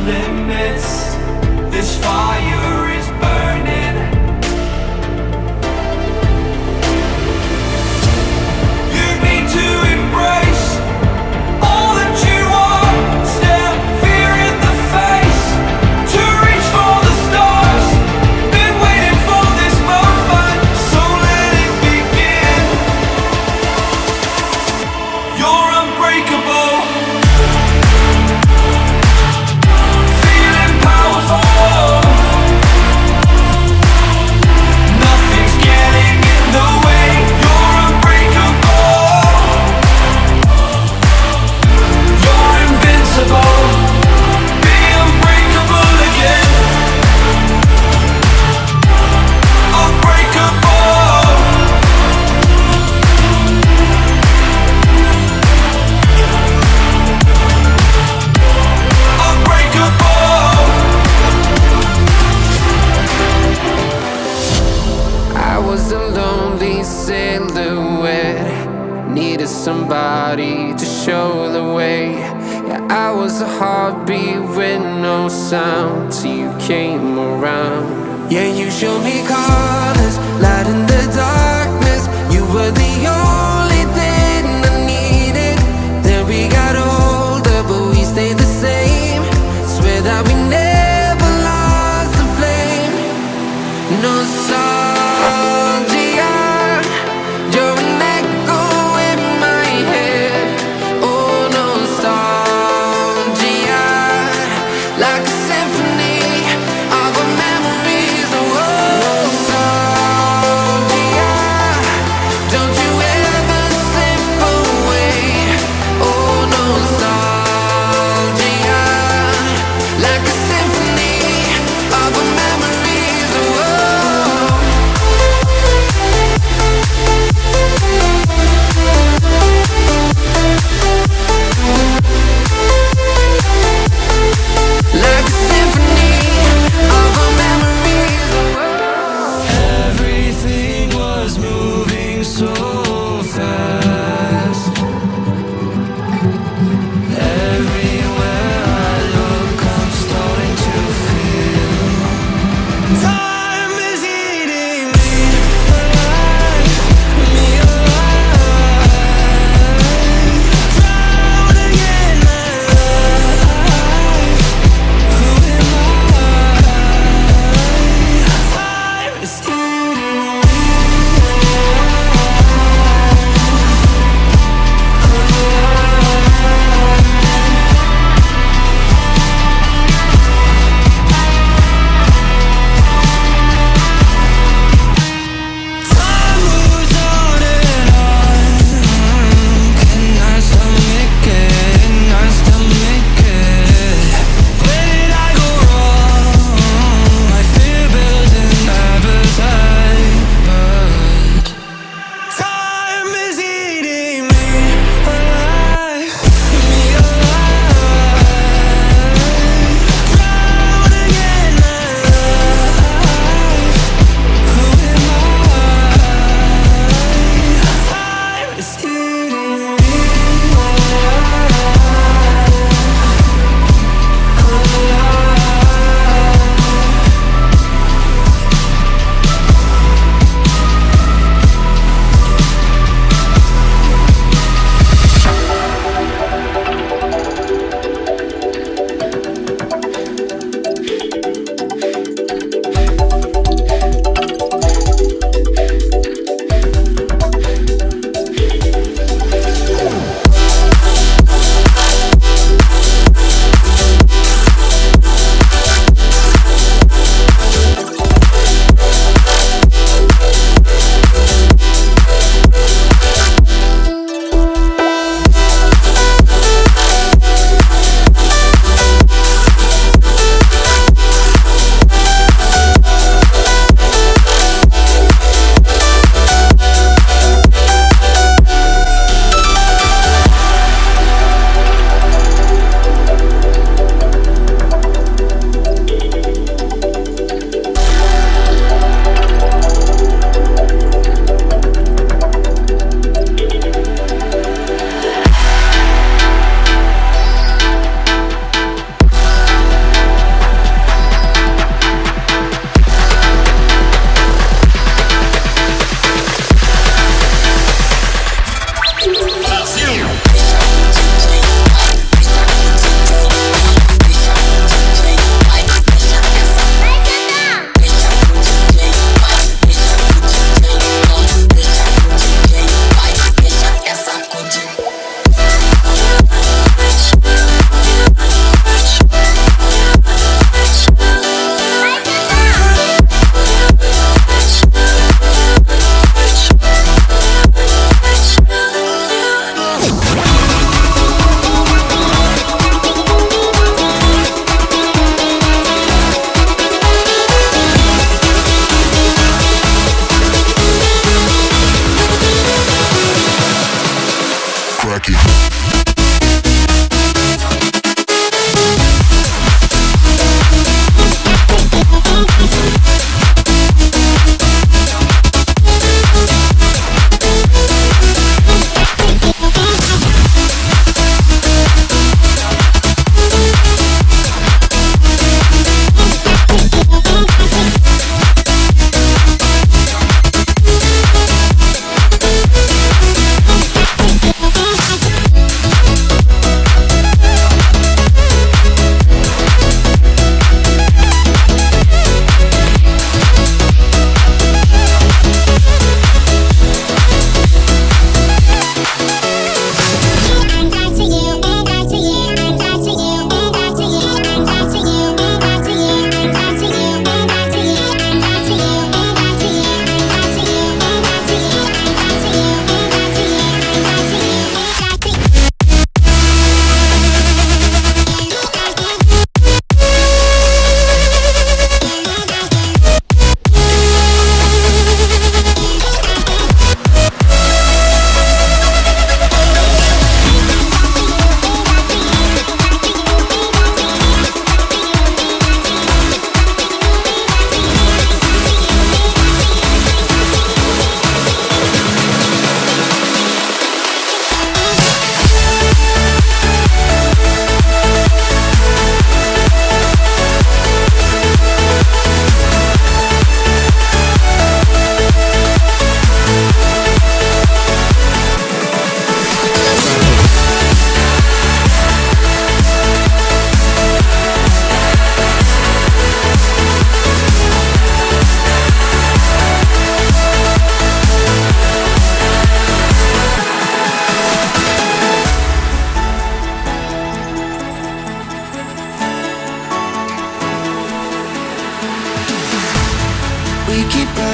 limits. This fire is burning. You need to embrace all that you are. Stare fear in the face, to reach for the stars. Been waiting for this moment, so let it begin. You're unbreakable. Feeling powerful. Nothing's getting in the way. You're unbreakable. You're invincible. Be unbreakable again. Unbreakable. Unbreakable. I was a lonely silhouette, needed somebody to show the way. Yeah, I was a heartbeat with no sound till you came around. Yeah, you showed me colors, light in the darkness. You were the only thing I needed. Then we got older, but we stayed the same. Swear that we never lost the flame. Nostalgia, you're an echo in my head. Oh, nostalgia, like a symphony of our memories. Oh, nostalgia, don't you ever slip away. Oh, nostalgia, like a symphony of our memories. Oh, like a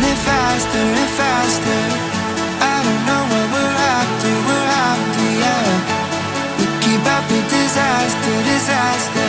running faster and faster. I don't know what we're after, yeah. We keep up with disaster, disaster.